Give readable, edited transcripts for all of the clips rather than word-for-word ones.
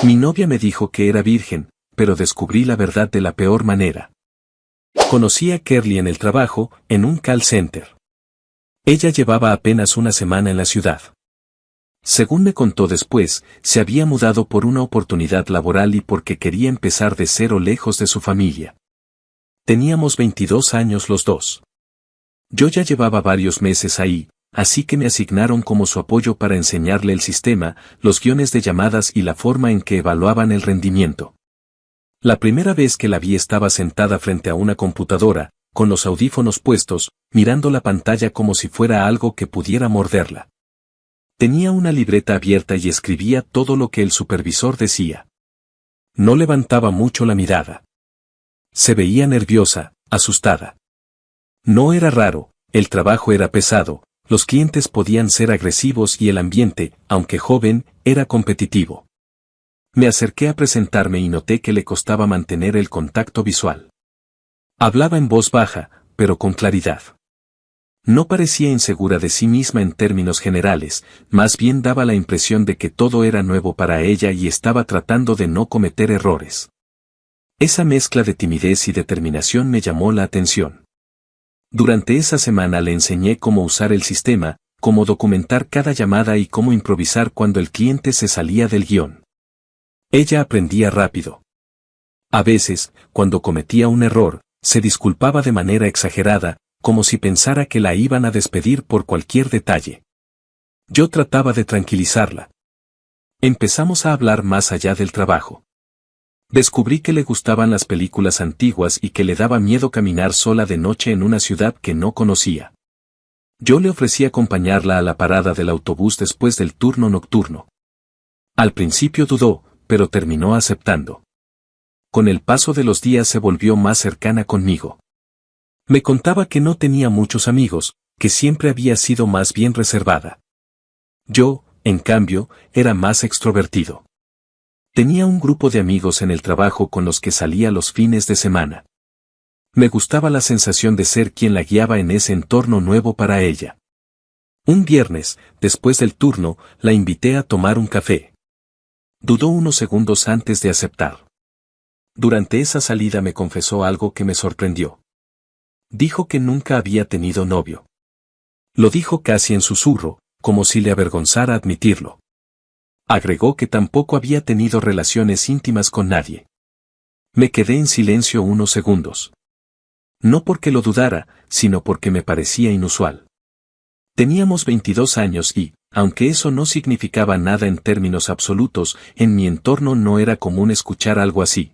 Mi novia me dijo que era virgen, pero descubrí la verdad de la peor manera. Conocí a Kerly en el trabajo, en un call center. Ella llevaba apenas una semana en la ciudad. Según me contó después, se había mudado por una oportunidad laboral y porque quería empezar de cero lejos de su familia. Teníamos 22 años los dos. Yo ya llevaba varios meses ahí, así que me asignaron como su apoyo para enseñarle el sistema, los guiones de llamadas y la forma en que evaluaban el rendimiento. La primera vez que la vi estaba sentada frente a una computadora, con los audífonos puestos, mirando la pantalla como si fuera algo que pudiera morderla. Tenía una libreta abierta y escribía todo lo que el supervisor decía. No levantaba mucho la mirada. Se veía nerviosa, asustada. No era raro, el trabajo era pesado, los clientes podían ser agresivos y el ambiente, aunque joven, era competitivo. Me acerqué a presentarme y noté que le costaba mantener el contacto visual. Hablaba en voz baja, pero con claridad. No parecía insegura de sí misma en términos generales, más bien daba la impresión de que todo era nuevo para ella y estaba tratando de no cometer errores. Esa mezcla de timidez y determinación me llamó la atención. Durante esa semana le enseñé cómo usar el sistema, cómo documentar cada llamada y cómo improvisar cuando el cliente se salía del guión. Ella aprendía rápido. A veces, cuando cometía un error, se disculpaba de manera exagerada, como si pensara que la iban a despedir por cualquier detalle. Yo trataba de tranquilizarla. Empezamos a hablar más allá del trabajo. Descubrí que le gustaban las películas antiguas y que le daba miedo caminar sola de noche en una ciudad que no conocía. Yo le ofrecí acompañarla a la parada del autobús después del turno nocturno. Al principio dudó, pero terminó aceptando. Con el paso de los días se volvió más cercana conmigo. Me contaba que no tenía muchos amigos, que siempre había sido más bien reservada. Yo, en cambio, era más extrovertido. Tenía un grupo de amigos en el trabajo con los que salía los fines de semana. Me gustaba la sensación de ser quien la guiaba en ese entorno nuevo para ella. Un viernes, después del turno, la invité a tomar un café. Dudó unos segundos antes de aceptar. Durante esa salida me confesó algo que me sorprendió. Dijo que nunca había tenido novio. Lo dijo casi en susurro, como si le avergonzara admitirlo. Agregó que tampoco había tenido relaciones íntimas con nadie. Me quedé en silencio unos segundos. No porque lo dudara, sino porque me parecía inusual. Teníamos 22 años y, aunque eso no significaba nada en términos absolutos, en mi entorno no era común escuchar algo así.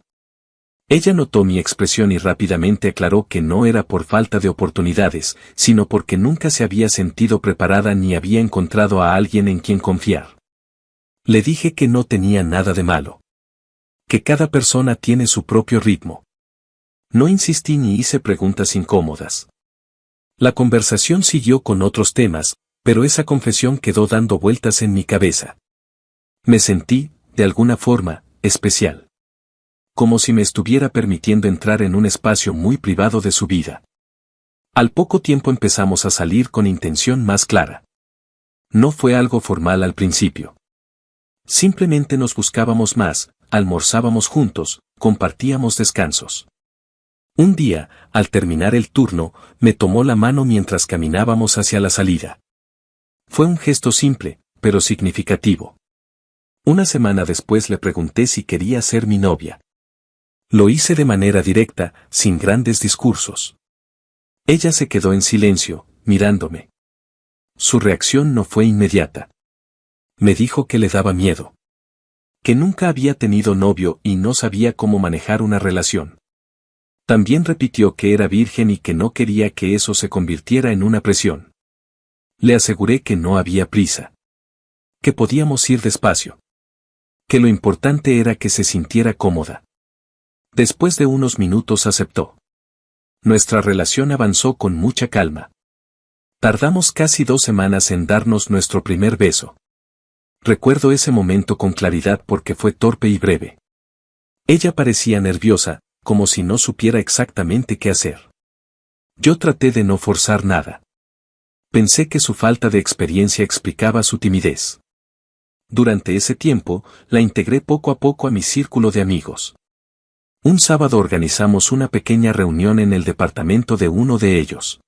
Ella notó mi expresión y rápidamente aclaró que no era por falta de oportunidades, sino porque nunca se había sentido preparada ni había encontrado a alguien en quien confiar. Le dije que no tenía nada de malo. Que cada persona tiene su propio ritmo. No insistí ni hice preguntas incómodas. La conversación siguió con otros temas, pero esa confesión quedó dando vueltas en mi cabeza. Me sentí, de alguna forma, especial. Como si me estuviera permitiendo entrar en un espacio muy privado de su vida. Al poco tiempo empezamos a salir con intención más clara. No fue algo formal al principio. Simplemente nos buscábamos más, almorzábamos juntos, compartíamos descansos. Un día, al terminar el turno, me tomó la mano mientras caminábamos hacia la salida. Fue un gesto simple, pero significativo. Una semana después le pregunté si quería ser mi novia. Lo hice de manera directa, sin grandes discursos. Ella se quedó en silencio, mirándome. Su reacción no fue inmediata. Me dijo que le daba miedo. Que nunca había tenido novio y no sabía cómo manejar una relación. También repitió que era virgen y que no quería que eso se convirtiera en una presión. Le aseguré que no había prisa. Que podíamos ir despacio. Que lo importante era que se sintiera cómoda. Después de unos minutos aceptó. Nuestra relación avanzó con mucha calma. Tardamos casi 2 semanas en darnos nuestro primer beso. Recuerdo ese momento con claridad porque fue torpe y breve. Ella parecía nerviosa, como si no supiera exactamente qué hacer. Yo traté de no forzar nada. Pensé que su falta de experiencia explicaba su timidez. Durante ese tiempo, la integré poco a poco a mi círculo de amigos. Un sábado organizamos una pequeña reunión en el departamento de uno de ellos.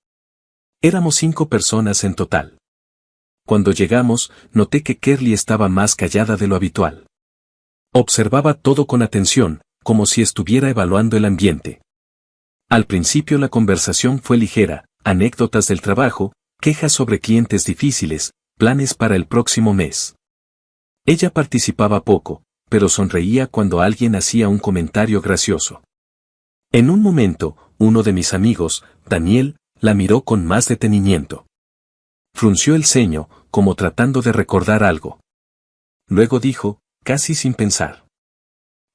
Éramos 5 personas en total. Cuando llegamos, noté que Kerly estaba más callada de lo habitual. Observaba todo con atención, como si estuviera evaluando el ambiente. Al principio la conversación fue ligera, anécdotas del trabajo, quejas sobre clientes difíciles, planes para el próximo mes. Ella participaba poco, pero sonreía cuando alguien hacía un comentario gracioso. En un momento, uno de mis amigos, Daniel, la miró con más detenimiento. Frunció el ceño, como tratando de recordar algo. Luego dijo, casi sin pensar: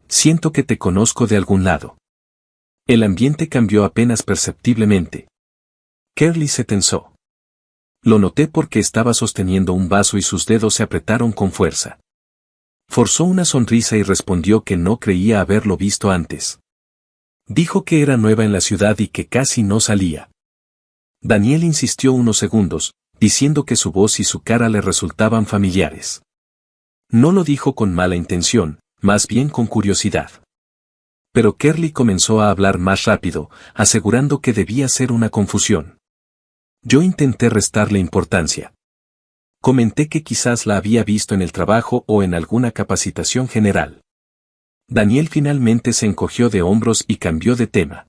siento que te conozco de algún lado. El ambiente cambió apenas perceptiblemente. Kerly se tensó. Lo noté porque estaba sosteniendo un vaso y sus dedos se apretaron con fuerza. Forzó una sonrisa y respondió que no creía haberlo visto antes. Dijo que era nueva en la ciudad y que casi no salía. Daniel insistió unos segundos, diciendo que su voz y su cara le resultaban familiares. No lo dijo con mala intención, más bien con curiosidad. Pero Kerly comenzó a hablar más rápido, asegurando que debía ser una confusión. Yo intenté restarle importancia. Comenté que quizás la había visto en el trabajo o en alguna capacitación general. Daniel finalmente se encogió de hombros y cambió de tema.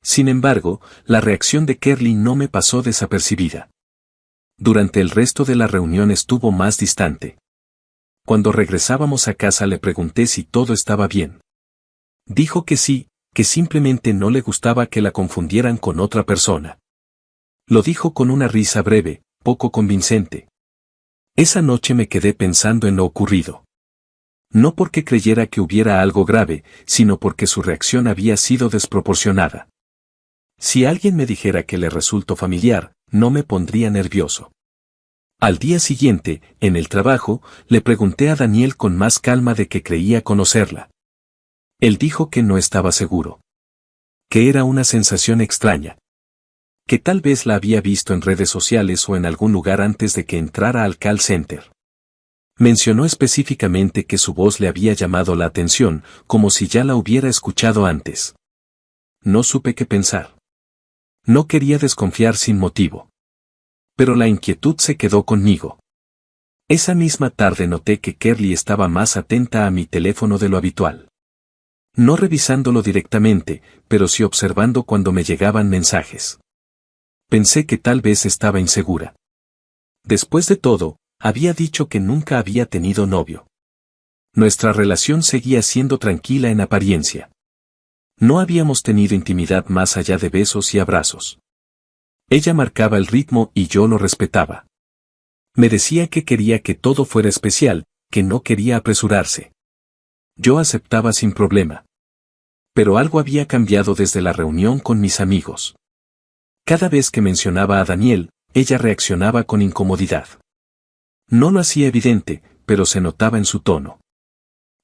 Sin embargo, la reacción de Kerly no me pasó desapercibida. Durante el resto de la reunión estuvo más distante. Cuando regresábamos a casa le pregunté si todo estaba bien. Dijo que sí, que simplemente no le gustaba que la confundieran con otra persona. Lo dijo con una risa breve, poco convincente. Esa noche me quedé pensando en lo ocurrido. No porque creyera que hubiera algo grave, sino porque su reacción había sido desproporcionada. Si alguien me dijera que le resultó familiar, no me pondría nervioso. Al día siguiente, en el trabajo, le pregunté a Daniel con más calma de que creía conocerla. Él dijo que no estaba seguro. Que era una sensación extraña. Que tal vez la había visto en redes sociales o en algún lugar antes de que entrara al call center. Mencionó específicamente que su voz le había llamado la atención, como si ya la hubiera escuchado antes. No supe qué pensar. No quería desconfiar sin motivo. Pero la inquietud se quedó conmigo. Esa misma tarde noté que Kerly estaba más atenta a mi teléfono de lo habitual. No revisándolo directamente, pero sí observando cuando me llegaban mensajes. Pensé que tal vez estaba insegura. Después de todo, había dicho que nunca había tenido novio. Nuestra relación seguía siendo tranquila en apariencia. No habíamos tenido intimidad más allá de besos y abrazos. Ella marcaba el ritmo y yo lo respetaba. Me decía que quería que todo fuera especial, que no quería apresurarse. Yo aceptaba sin problema. Pero algo había cambiado desde la reunión con mis amigos. Cada vez que mencionaba a Daniel, ella reaccionaba con incomodidad. No lo hacía evidente, pero se notaba en su tono.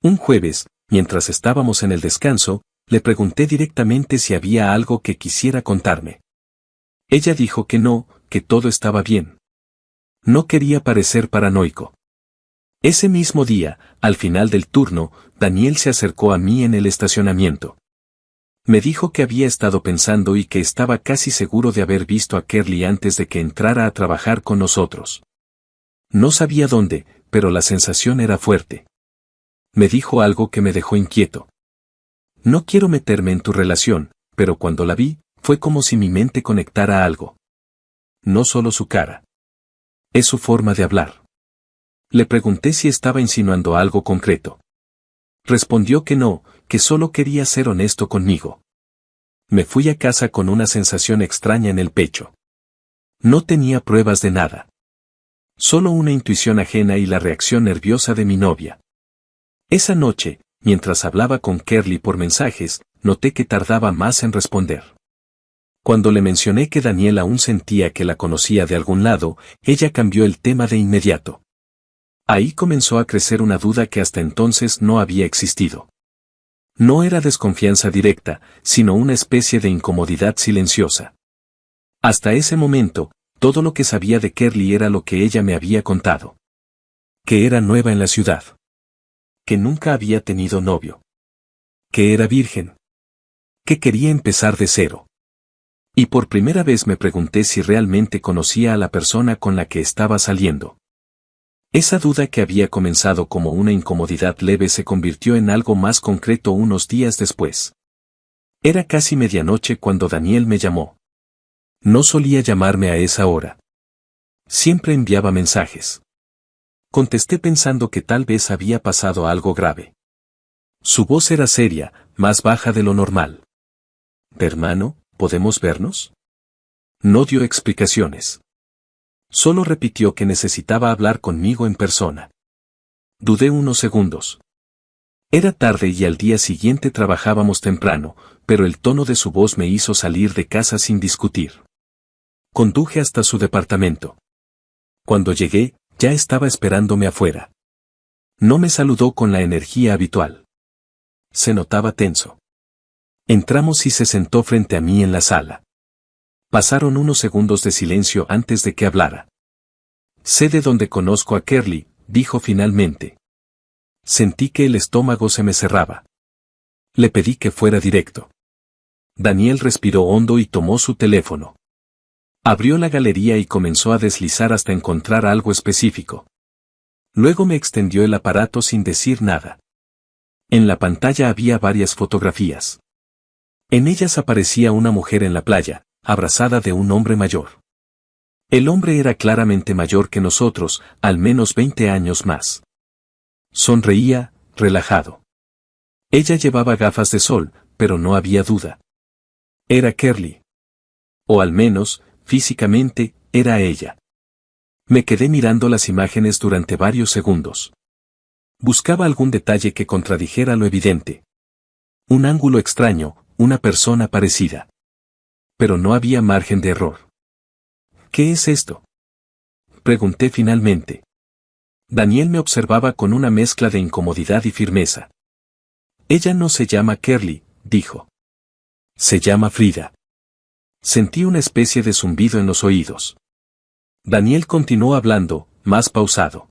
Un jueves, mientras estábamos en el descanso, le pregunté directamente si había algo que quisiera contarme. Ella dijo que no, que todo estaba bien. No quería parecer paranoico. Ese mismo día, al final del turno, Daniel se acercó a mí en el estacionamiento. Me dijo que había estado pensando y que estaba casi seguro de haber visto a Kerly antes de que entrara a trabajar con nosotros. No sabía dónde, pero la sensación era fuerte. Me dijo algo que me dejó inquieto. No quiero meterme en tu relación, pero cuando la vi, fue como si mi mente conectara algo. No solo su cara. Es su forma de hablar. Le pregunté si estaba insinuando algo concreto. Respondió que no, que solo quería ser honesto conmigo. Me fui a casa con una sensación extraña en el pecho. No tenía pruebas de nada. Solo una intuición ajena y la reacción nerviosa de mi novia. Esa noche, mientras hablaba con Kerly por mensajes, noté que tardaba más en responder. Cuando le mencioné que Daniel aún sentía que la conocía de algún lado, ella cambió el tema de inmediato. Ahí comenzó a crecer una duda que hasta entonces no había existido. No era desconfianza directa, sino una especie de incomodidad silenciosa. Hasta ese momento, todo lo que sabía de Kerly era lo que ella me había contado. Que era nueva en la ciudad. Que nunca había tenido novio. Que era virgen. Que quería empezar de cero. Y por primera vez me pregunté si realmente conocía a la persona con la que estaba saliendo. Esa duda que había comenzado como una incomodidad leve se convirtió en algo más concreto unos días después. Era casi medianoche cuando Daniel me llamó. No solía llamarme a esa hora. Siempre enviaba mensajes. Contesté pensando que tal vez había pasado algo grave. Su voz era seria, más baja de lo normal. «Hermano, ¿podemos vernos?» No dio explicaciones. Solo repitió que necesitaba hablar conmigo en persona. Dudé unos segundos. Era tarde y al día siguiente trabajábamos temprano, pero el tono de su voz me hizo salir de casa sin discutir. Conduje hasta su departamento. Cuando llegué, ya estaba esperándome afuera. No me saludó con la energía habitual. Se notaba tenso. Entramos y se sentó frente a mí en la sala. Pasaron unos segundos de silencio antes de que hablara. «Sé de dónde conozco a Kerly», dijo finalmente. Sentí que el estómago se me cerraba. Le pedí que fuera directo. Daniel respiró hondo y tomó su teléfono. Abrió la galería y comenzó a deslizar hasta encontrar algo específico. Luego me extendió el aparato sin decir nada. En la pantalla había varias fotografías. En ellas aparecía una mujer en la playa, abrazada de un hombre mayor. El hombre era claramente mayor que nosotros, al menos 20 años más. Sonreía, relajado. Ella llevaba gafas de sol, pero no había duda. Era Kerly. O al menos, físicamente, era ella. Me quedé mirando las imágenes durante varios segundos. Buscaba algún detalle que contradijera lo evidente. Un ángulo extraño, una persona parecida. Pero no había margen de error. «¿Qué es esto?», pregunté finalmente. Daniel me observaba con una mezcla de incomodidad y firmeza. «Ella no se llama Kerly», dijo. «Se llama Frida». Sentí una especie de zumbido en los oídos. Daniel continuó hablando, más pausado.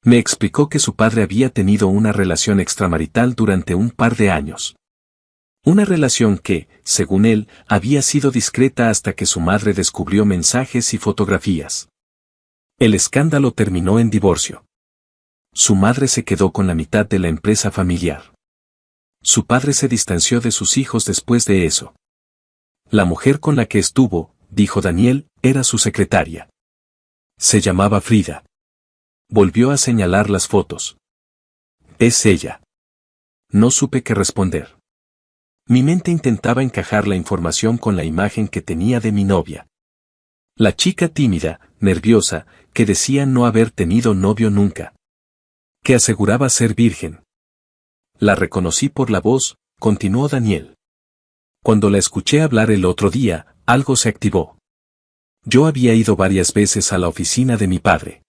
Me explicó que su padre había tenido una relación extramarital durante un par de años. Una relación que, según él, había sido discreta hasta que su madre descubrió mensajes y fotografías. El escándalo terminó en divorcio. Su madre se quedó con la mitad de la empresa familiar. Su padre se distanció de sus hijos después de eso. La mujer con la que estuvo, dijo Daniel, era su secretaria. Se llamaba Frida. Volvió a señalar las fotos. «Es ella». No supe qué responder. Mi mente intentaba encajar la información con la imagen que tenía de mi novia. La chica tímida, nerviosa, que decía no haber tenido novio nunca. Que aseguraba ser virgen. La reconocí por la voz, continuó Daniel. Cuando la escuché hablar el otro día, algo se activó. Yo había ido varias veces a la oficina de mi padre.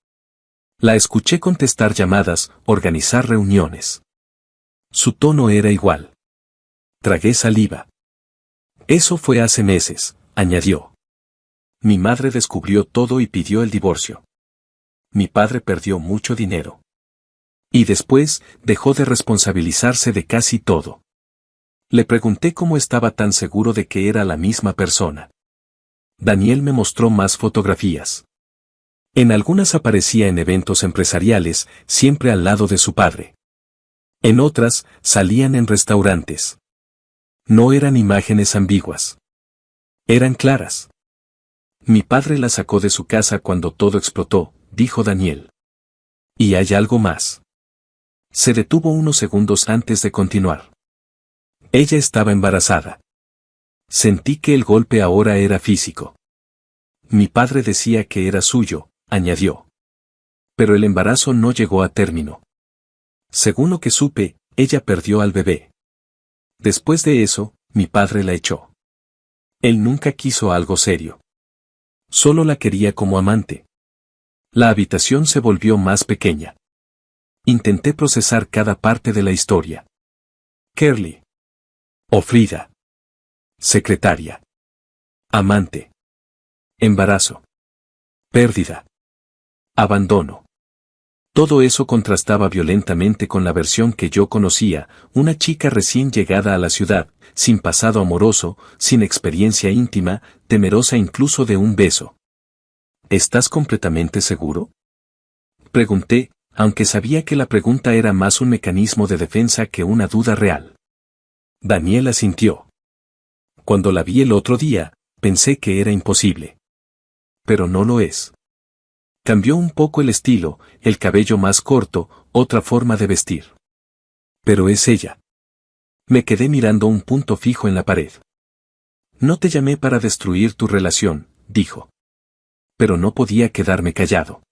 La escuché contestar llamadas, organizar reuniones. Su tono era igual. Tragué saliva. «Eso fue hace meses», añadió. «Mi madre descubrió todo y pidió el divorcio. Mi padre perdió mucho dinero. Y después, dejó de responsabilizarse de casi todo». Le pregunté cómo estaba tan seguro de que era la misma persona. Daniel me mostró más fotografías. En algunas aparecía en eventos empresariales, siempre al lado de su padre. En otras, salían en restaurantes. No eran imágenes ambiguas. Eran claras. «Mi padre la sacó de su casa cuando todo explotó», dijo Daniel. «Y hay algo más». Se detuvo unos segundos antes de continuar. Ella estaba embarazada. Sentí que el golpe ahora era físico. «Mi padre decía que era suyo», añadió. «Pero el embarazo no llegó a término. Según lo que supe, ella perdió al bebé. Después de eso, mi padre la echó. Él nunca quiso algo serio. Solo la quería como amante». La habitación se volvió más pequeña. Intenté procesar cada parte de la historia. Kerly. O Frida. Secretaria. Amante. Embarazo. Pérdida. Abandono. Todo eso contrastaba violentamente con la versión que yo conocía, una chica recién llegada a la ciudad, sin pasado amoroso, sin experiencia íntima, temerosa incluso de un beso. ¿Estás completamente seguro?, pregunté, aunque sabía que la pregunta era más un mecanismo de defensa que una duda real. Daniel asintió. Cuando la vi el otro día, pensé que era imposible. Pero no lo es. Cambió un poco el estilo, el cabello más corto, otra forma de vestir. Pero es ella. Me quedé mirando un punto fijo en la pared. No te llamé para destruir tu relación, dijo. Pero no podía quedarme callado.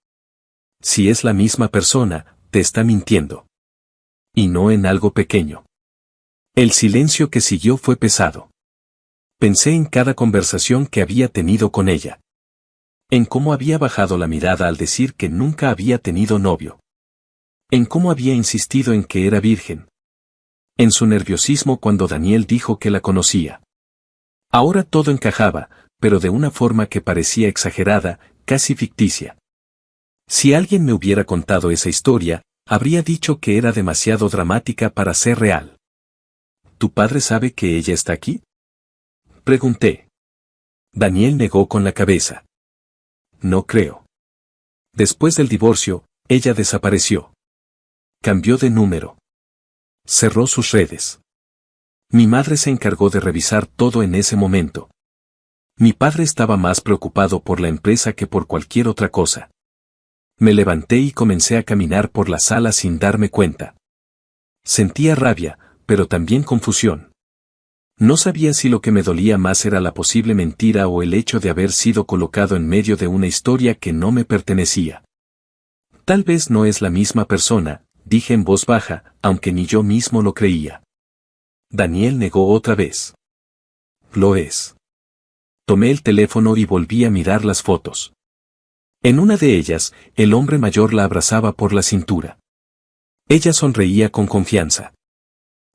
Si es la misma persona, te está mintiendo. Y no en algo pequeño. El silencio que siguió fue pesado. Pensé en cada conversación que había tenido con ella. En cómo había bajado la mirada al decir que nunca había tenido novio. En cómo había insistido en que era virgen. En su nerviosismo cuando Daniel dijo que la conocía. Ahora todo encajaba, pero de una forma que parecía exagerada, casi ficticia. Si alguien me hubiera contado esa historia, habría dicho que era demasiado dramática para ser real. ¿Tu padre sabe que ella está aquí?, pregunté. Daniel negó con la cabeza. No creo. Después del divorcio, ella desapareció. Cambió de número. Cerró sus redes. Mi madre se encargó de revisar todo en ese momento. Mi padre estaba más preocupado por la empresa que por cualquier otra cosa. Me levanté y comencé a caminar por la sala sin darme cuenta. Sentía rabia, pero también confusión. No sabía si lo que me dolía más era la posible mentira o el hecho de haber sido colocado en medio de una historia que no me pertenecía. Tal vez no es la misma persona, dije en voz baja, aunque ni yo mismo lo creía. Daniel negó otra vez. Lo es. Tomé el teléfono y volví a mirar las fotos. En una de ellas, el hombre mayor la abrazaba por la cintura. Ella sonreía con confianza.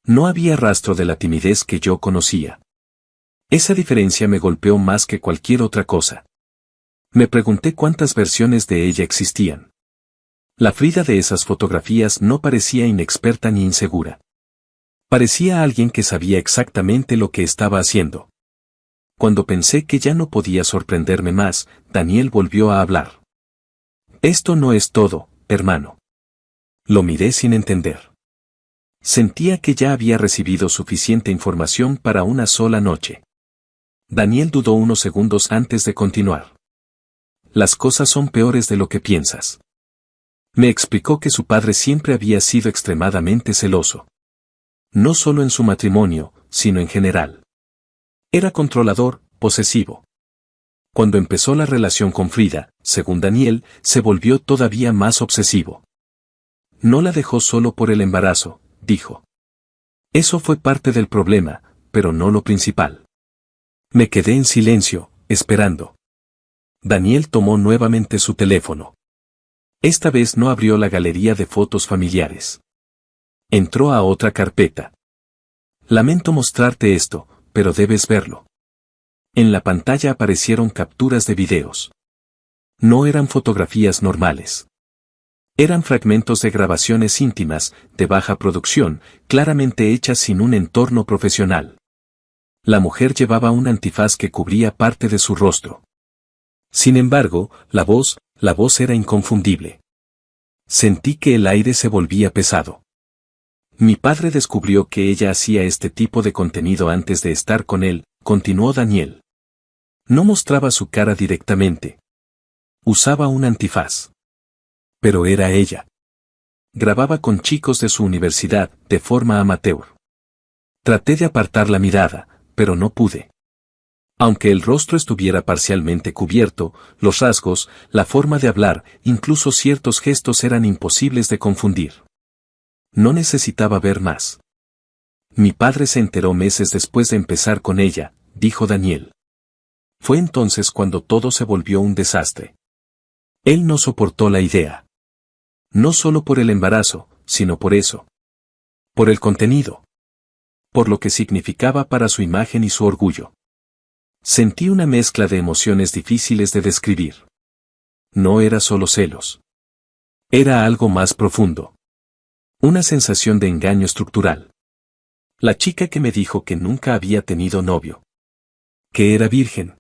No había rastro de la timidez que yo conocía. Esa diferencia me golpeó más que cualquier otra cosa. Me pregunté cuántas versiones de ella existían. La Frida de esas fotografías no parecía inexperta ni insegura. Parecía alguien que sabía exactamente lo que estaba haciendo. Cuando pensé que ya no podía sorprenderme más, Daniel volvió a hablar. Esto no es todo, hermano. Lo miré sin entender. Sentía que ya había recibido suficiente información para una sola noche. Daniel dudó unos segundos antes de continuar. Las cosas son peores de lo que piensas. Me explicó que su padre siempre había sido extremadamente celoso. No solo en su matrimonio, sino en general. Era controlador, posesivo. Cuando empezó la relación con Frida, según Daniel, se volvió todavía más obsesivo. No la dejó solo por el embarazo, dijo. Eso fue parte del problema, pero no lo principal. Me quedé en silencio, esperando. Daniel tomó nuevamente su teléfono. Esta vez no abrió la galería de fotos familiares. Entró a otra carpeta. Lamento mostrarte esto, pero debes verlo. En la pantalla aparecieron capturas de videos. No eran fotografías normales. Eran fragmentos de grabaciones íntimas, de baja producción, claramente hechas sin un entorno profesional. La mujer llevaba un antifaz que cubría parte de su rostro. Sin embargo, la voz era inconfundible. Sentí que el aire se volvía pesado. Mi padre descubrió que ella hacía este tipo de contenido antes de estar con él, continuó Daniel. No mostraba su cara directamente. Usaba un antifaz. Pero era ella. Grababa con chicos de su universidad, de forma amateur. Traté de apartar la mirada, pero no pude. Aunque el rostro estuviera parcialmente cubierto, los rasgos, la forma de hablar, incluso ciertos gestos eran imposibles de confundir. No necesitaba ver más. Mi padre se enteró meses después de empezar con ella, dijo Daniel. Fue entonces cuando todo se volvió un desastre. Él no soportó la idea. No solo por el embarazo, sino por eso. Por el contenido. Por lo que significaba para su imagen y su orgullo. Sentí una mezcla de emociones difíciles de describir. No era solo celos. Era algo más profundo. Una sensación de engaño estructural. La chica que me dijo que nunca había tenido novio. Que era virgen.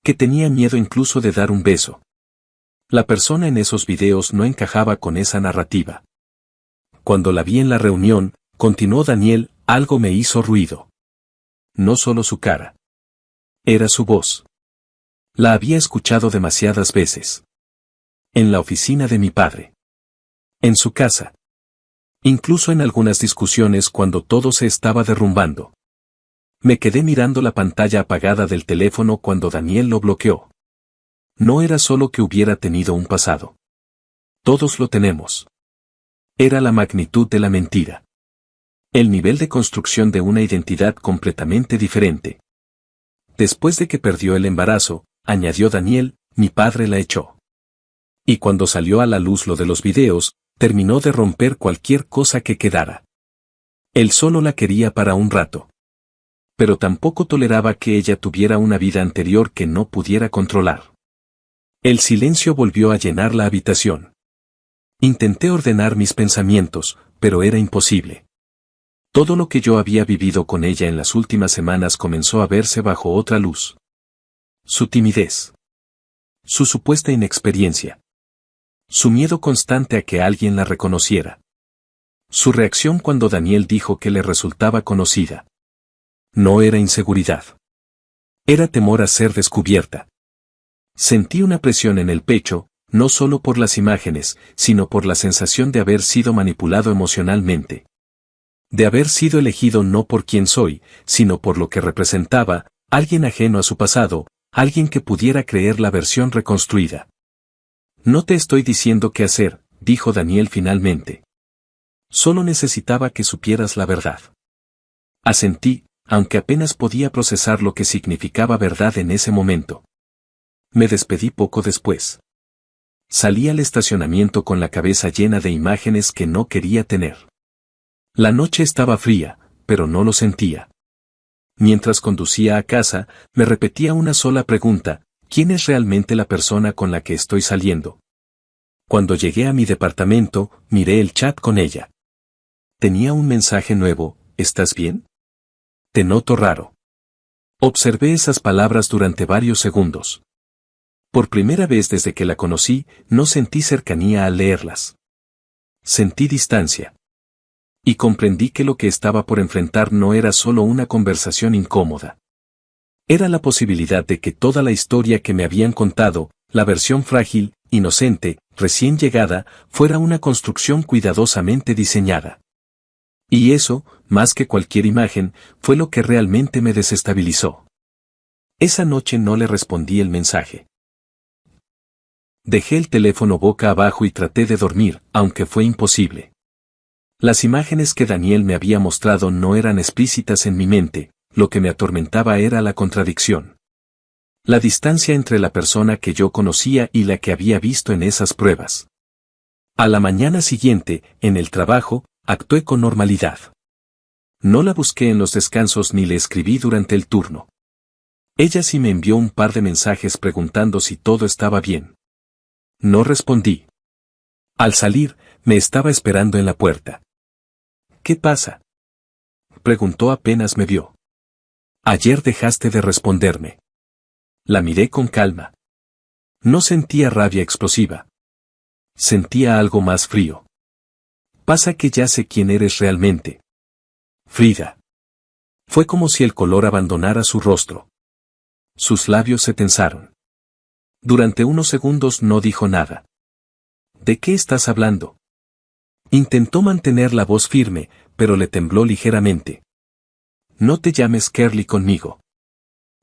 Que tenía miedo incluso de dar un beso. La persona en esos videos no encajaba con esa narrativa. Cuando la vi en la reunión, continuó Daniel, algo me hizo ruido. No solo su cara. Era su voz. La había escuchado demasiadas veces. En la oficina de mi padre. En su casa. Incluso en algunas discusiones cuando todo se estaba derrumbando. Me quedé mirando la pantalla apagada del teléfono cuando Daniel lo bloqueó. No era solo que hubiera tenido un pasado. Todos lo tenemos. Era la magnitud de la mentira. El nivel de construcción de una identidad completamente diferente. Después de que perdió el embarazo, añadió Daniel, mi padre la echó. Y cuando salió a la luz lo de los videos, terminó de romper cualquier cosa que quedara. Él solo la quería para un rato. Pero tampoco toleraba que ella tuviera una vida anterior que no pudiera controlar. El silencio volvió a llenar la habitación. Intenté ordenar mis pensamientos, pero era imposible. Todo lo que yo había vivido con ella en las últimas semanas comenzó a verse bajo otra luz. Su timidez. Su supuesta inexperiencia. Su miedo constante a que alguien la reconociera. Su reacción cuando Daniel dijo que le resultaba conocida. No era inseguridad. Era temor a ser descubierta. Sentí una presión en el pecho, no solo por las imágenes, sino por la sensación de haber sido manipulado emocionalmente. De haber sido elegido no por quien soy, sino por lo que representaba, alguien ajeno a su pasado, alguien que pudiera creer la versión reconstruida. No te estoy diciendo qué hacer, dijo Daniel finalmente. Solo necesitaba que supieras la verdad. Asentí, aunque apenas podía procesar lo que significaba verdad en ese momento. Me despedí poco después. Salí al estacionamiento con la cabeza llena de imágenes que no quería tener. La noche estaba fría, pero no lo sentía. Mientras conducía a casa, me repetía una sola pregunta, ¿quién es realmente la persona con la que estoy saliendo? Cuando llegué a mi departamento, miré el chat con ella. Tenía un mensaje nuevo, ¿estás bien? Te noto raro. Observé esas palabras durante varios segundos. Por primera vez desde que la conocí, no sentí cercanía al leerlas. Sentí distancia. Y comprendí que lo que estaba por enfrentar no era solo una conversación incómoda. Era la posibilidad de que toda la historia que me habían contado, la versión frágil, inocente, recién llegada, fuera una construcción cuidadosamente diseñada. Y eso, más que cualquier imagen, fue lo que realmente me desestabilizó. Esa noche no le respondí el mensaje. Dejé el teléfono boca abajo y traté de dormir, aunque fue imposible. Las imágenes que Daniel me había mostrado no eran explícitas en mi mente, lo que me atormentaba era la contradicción. La distancia entre la persona que yo conocía y la que había visto en esas pruebas. A la mañana siguiente, en el trabajo, actué con normalidad. No la busqué en los descansos ni le escribí durante el turno. Ella sí me envió un par de mensajes preguntando si todo estaba bien. No respondí. Al salir, me estaba esperando en la puerta. ¿Qué pasa?, preguntó apenas me vio. Ayer dejaste de responderme. La miré con calma. No sentía rabia explosiva. Sentía algo más frío. Pasa que ya sé quién eres realmente. Frida. Fue como si el color abandonara su rostro. Sus labios se tensaron. Durante unos segundos no dijo nada. ¿De qué estás hablando? Intentó mantener la voz firme, pero le tembló ligeramente. No te llames Kerly conmigo.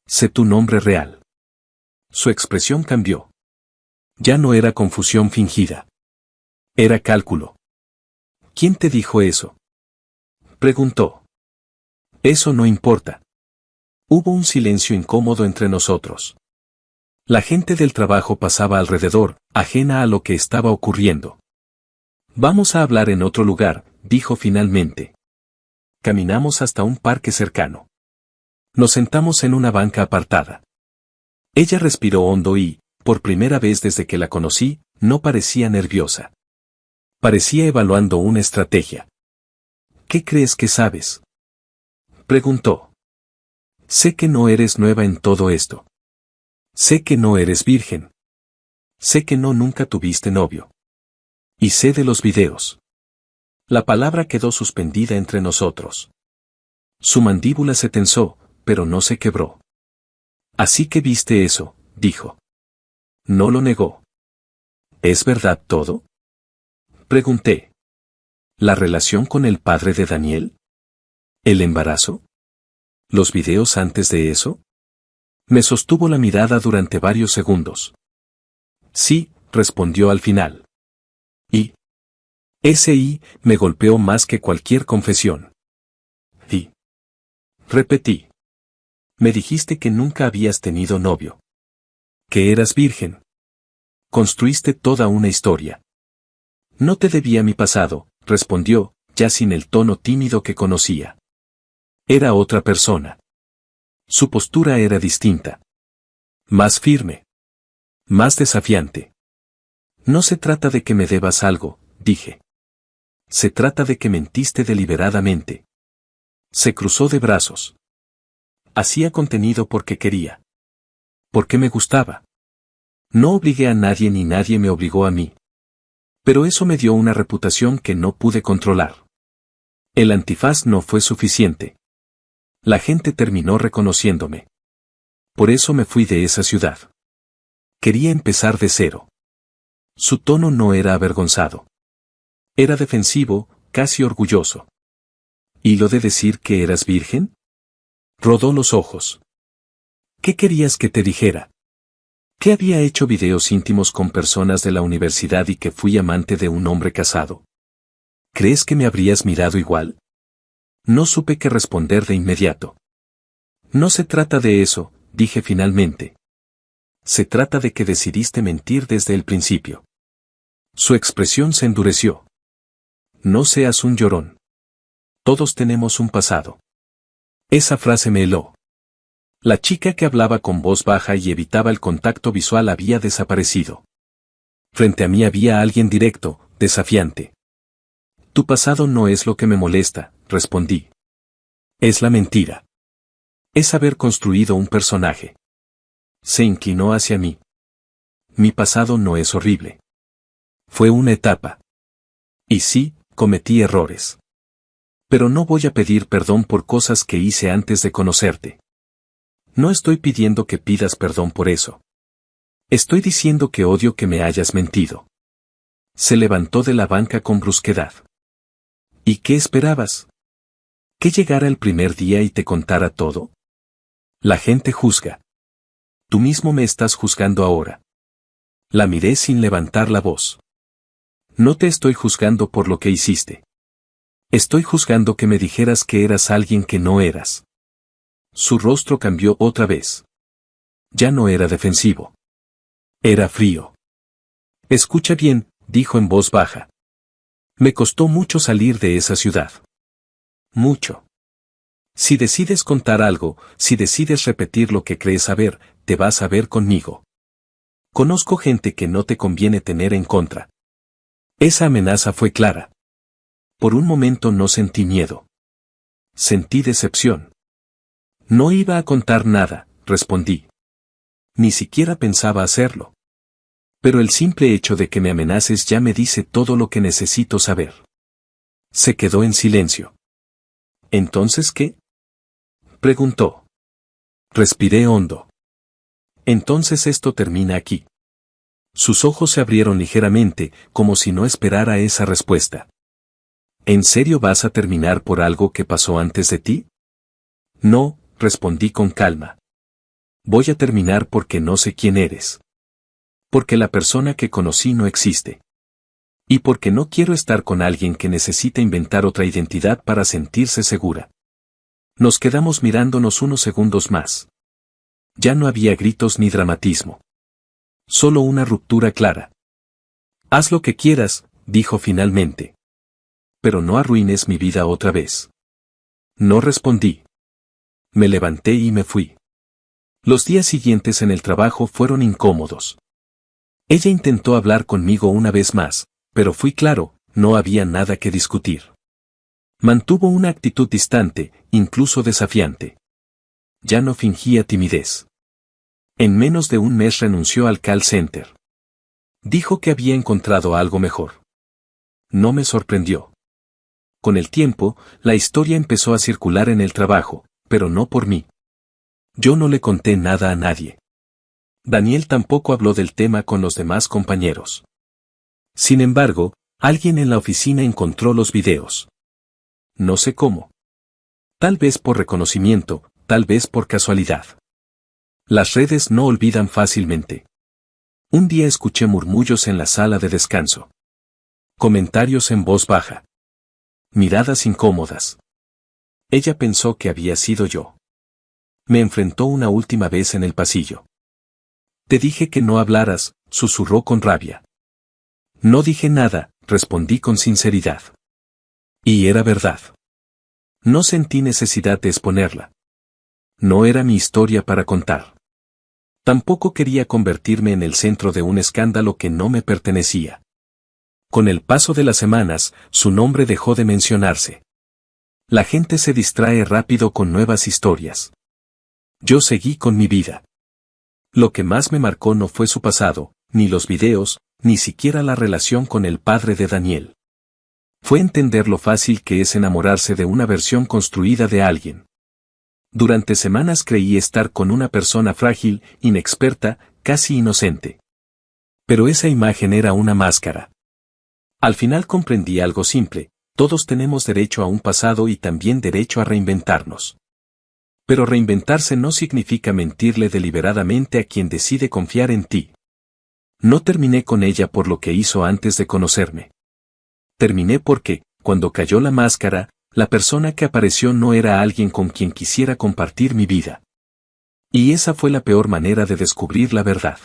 Sé tu nombre real. Su expresión cambió. Ya no era confusión fingida. Era cálculo. ¿Quién te dijo eso?, preguntó. Eso no importa. Hubo un silencio incómodo entre nosotros. La gente del trabajo pasaba alrededor, ajena a lo que estaba ocurriendo. Vamos a hablar en otro lugar, dijo finalmente. Caminamos hasta un parque cercano. Nos sentamos en una banca apartada. Ella respiró hondo y, por primera vez desde que la conocí, no parecía nerviosa. Parecía evaluando una estrategia. ¿Qué crees que sabes? Preguntó. Sé que no eres nueva en todo esto. Sé que no eres virgen. Sé que nunca tuviste novio. Y sé de los videos. La palabra quedó suspendida entre nosotros. Su mandíbula se tensó, pero no se quebró. Así que viste eso, dijo. No lo negó. ¿Es verdad todo? Pregunté. ¿La relación con el padre de Daniel? ¿El embarazo? ¿Los videos antes de eso? Me sostuvo la mirada durante varios segundos. Sí, respondió al final. Y ese y me golpeó más que cualquier confesión. Y repetí. Me dijiste que nunca habías tenido novio. Que eras virgen. Construiste toda una historia. No te debía mi pasado, respondió, ya sin el tono tímido que conocía. Era otra persona. Su postura era distinta. Más firme. Más desafiante. No se trata de que me debas algo, dije. Se trata de que mentiste deliberadamente. Se cruzó de brazos. Hacía contenido porque quería. Porque me gustaba. No obligué a nadie ni nadie me obligó a mí. Pero eso me dio una reputación que no pude controlar. El antifaz no fue suficiente. La gente terminó reconociéndome. Por eso me fui de esa ciudad. Quería empezar de cero. Su tono no era avergonzado. Era defensivo, casi orgulloso. ¿Y lo de decir que eras virgen? Rodó los ojos. ¿Qué querías que te dijera? ¿Que había hecho videos íntimos con personas de la universidad y que fui amante de un hombre casado? ¿Crees que me habrías mirado igual? No supe qué responder de inmediato. No se trata de eso, dije finalmente. Se trata de que decidiste mentir desde el principio. Su expresión se endureció. No seas un llorón. Todos tenemos un pasado. Esa frase me heló. La chica que hablaba con voz baja y evitaba el contacto visual había desaparecido. Frente a mí había alguien directo, desafiante. Tu pasado no es lo que me molesta, respondí. Es la mentira. Es haber construido un personaje. Se inclinó hacia mí. Mi pasado no es horrible. Fue una etapa. Y sí, cometí errores. Pero no voy a pedir perdón por cosas que hice antes de conocerte. No estoy pidiendo que pidas perdón por eso. Estoy diciendo que odio que me hayas mentido. Se levantó de la banca con brusquedad. ¿Y qué esperabas? ¿Que llegara el primer día y te contara todo? La gente juzga. Tú mismo me estás juzgando ahora. La miré sin levantar la voz. No te estoy juzgando por lo que hiciste. Estoy juzgando que me dijeras que eras alguien que no eras. Su rostro cambió otra vez. Ya no era defensivo. Era frío. Escucha bien, dijo en voz baja. Me costó mucho salir de esa ciudad. Mucho. Si decides contar algo, si decides repetir lo que crees saber, te vas a ver conmigo. Conozco gente que no te conviene tener en contra. Esa amenaza fue clara. Por un momento no sentí miedo. Sentí decepción. No iba a contar nada, respondí. Ni siquiera pensaba hacerlo. Pero el simple hecho de que me amenaces ya me dice todo lo que necesito saber. Se quedó en silencio. ¿Entonces qué? Preguntó. Respiré hondo. Entonces esto termina aquí. Sus ojos se abrieron ligeramente, como si no esperara esa respuesta. ¿En serio vas a terminar por algo que pasó antes de ti? No, respondí con calma. Voy a terminar porque no sé quién eres. Porque la persona que conocí no existe. Y porque no quiero estar con alguien que necesita inventar otra identidad para sentirse segura. Nos quedamos mirándonos unos segundos más. Ya no había gritos ni dramatismo. Solo una ruptura clara. Haz lo que quieras, dijo finalmente. Pero no arruines mi vida otra vez. No respondí. Me levanté y me fui. Los días siguientes en el trabajo fueron incómodos. Ella intentó hablar conmigo una vez más, pero fui claro, no había nada que discutir. Mantuvo una actitud distante, incluso desafiante. Ya no fingía timidez. En menos de un mes renunció al call center. Dijo que había encontrado algo mejor. No me sorprendió. Con el tiempo, la historia empezó a circular en el trabajo, pero no por mí. Yo no le conté nada a nadie. Daniel tampoco habló del tema con los demás compañeros. Sin embargo, alguien en la oficina encontró los videos. No sé cómo. Tal vez por reconocimiento, tal vez por casualidad. Las redes no olvidan fácilmente. Un día escuché murmullos en la sala de descanso. Comentarios en voz baja. Miradas incómodas. Ella pensó que había sido yo. Me enfrentó una última vez en el pasillo. Te dije que no hablaras, susurró con rabia. No dije nada, respondí con sinceridad. Y era verdad. No sentí necesidad de exponerla. No era mi historia para contar. Tampoco quería convertirme en el centro de un escándalo que no me pertenecía. Con el paso de las semanas, su nombre dejó de mencionarse. La gente se distrae rápido con nuevas historias. Yo seguí con mi vida. Lo que más me marcó no fue su pasado, ni los videos, ni siquiera la relación con el padre de Daniel. Fue entender lo fácil que es enamorarse de una versión construida de alguien. Durante semanas creí estar con una persona frágil, inexperta, casi inocente. Pero esa imagen era una máscara. Al final comprendí algo simple: todos tenemos derecho a un pasado y también derecho a reinventarnos. Pero reinventarse no significa mentirle deliberadamente a quien decide confiar en ti. No terminé con ella por lo que hizo antes de conocerme. Terminé porque, cuando cayó la máscara, la persona que apareció no era alguien con quien quisiera compartir mi vida. Y esa fue la peor manera de descubrir la verdad.